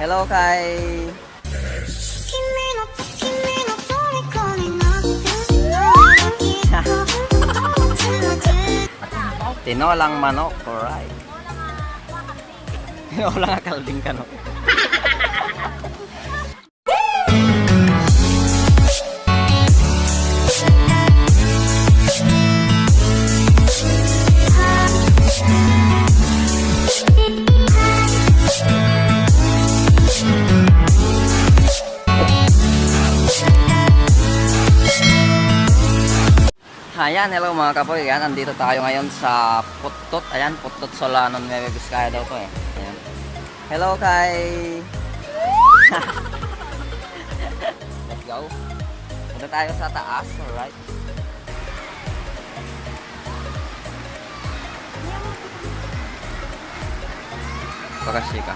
Hello kay tinolang manok, alright. Tinolang kalding kanok. Ayan, hello mga kapoy. Ayan, andito tayo ngayon sa Putot. Ayan, Putot Solanon, Nueva Vizcaya daw to eh. Ayan. Hello kay let's go. Punta tayo sa taas, alright. Pagkasya ka.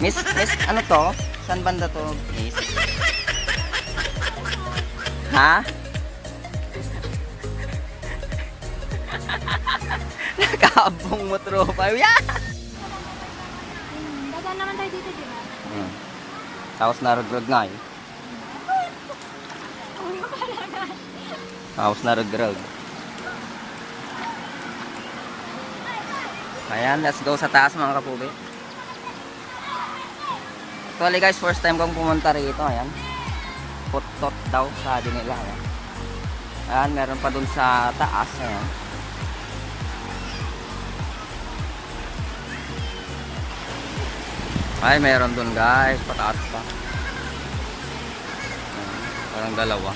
Miss, ano to? Saan banda to, miss? Ha? Nakaabong mo tropa. Yeah! Dadaan naman tayo dito, di ba? Tapos narag-rag nga eh. Tapos narag-rag. Ayan, let's go sa taas mga kapubi. Actually guys, first time kong pumunta rito. Ayan, Putot daw sabi nila. Ayan, ayan, meron pa dun sa taas. Ayan, ay meron dun guys, pataas pa. Ayan, parang dalawa.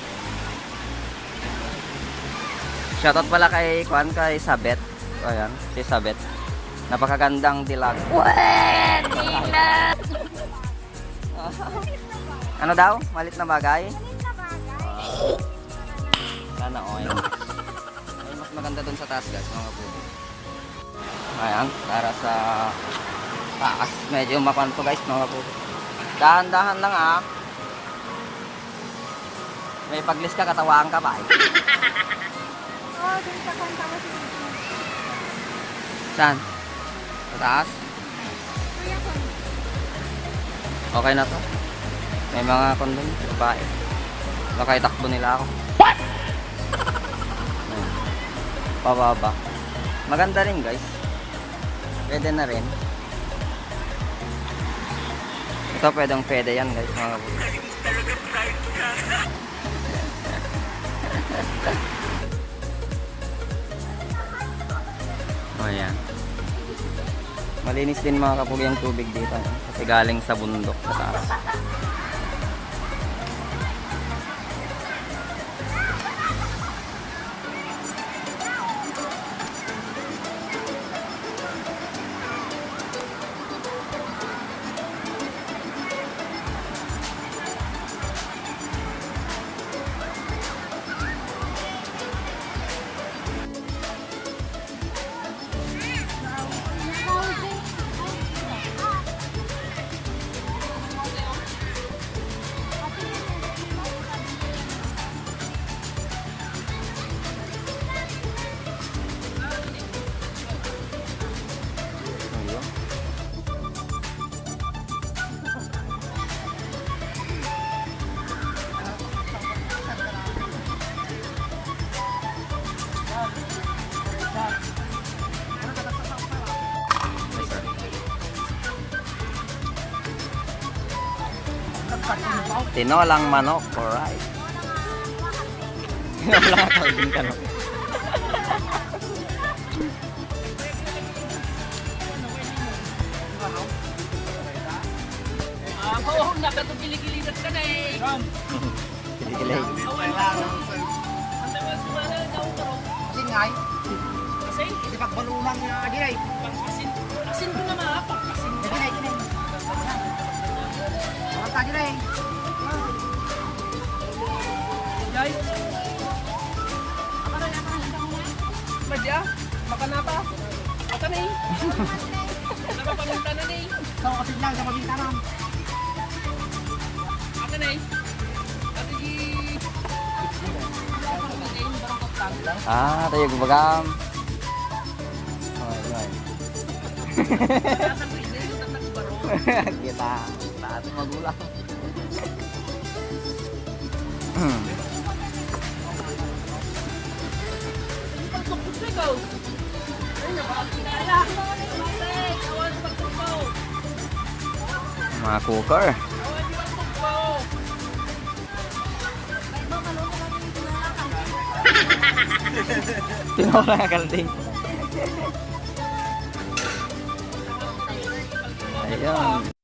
Shoutout pala kay Kwan, kay Sabet. Ayan, si Sabet, napakagandang dilag. Pwede na! Ano daw? Malit na bagay? Sana oil. Ay, mas maganda dun sa taas guys, mga puto. Ayan, para sa taas. Medyo mapanto guys, mga puto. Dahan-dahan lang ah. May paglis ka, katawaan ka ba eh? Oo, dun sa kanta ko si Saan? Sa taas? Kuya ko. Okay na to. May mga kondom, babae. Baka itakbo nila ako. What? Pababa. Maganda rin guys. Pwede na rin. Ito pwede yan guys, mga kabuti. Oh yan. Malinis din mga kapugi ang tubig dito kasi galing sa bundok sa taas. Tinolang manok, alright. Tinolang kalding kanok. Oo, nakatugili-giligat ka na eh. Kilig-kilig. Asin nga eh. Asin? Hindi pagbalunan nga agiray. Pang-asin. Asin ko na mga pang-asin. Agiray, agiray. Mga agiray. Jai. Akaray, Madya, makanapa. Akanay. Napapamunta na na eh. Sa kasi lang sa mabintanan. Akanay. Ate G. Ah, tayo gubagam. Ay. Kita sa ating magulang. Mga cooker. Tinola nga kalding. Ayun.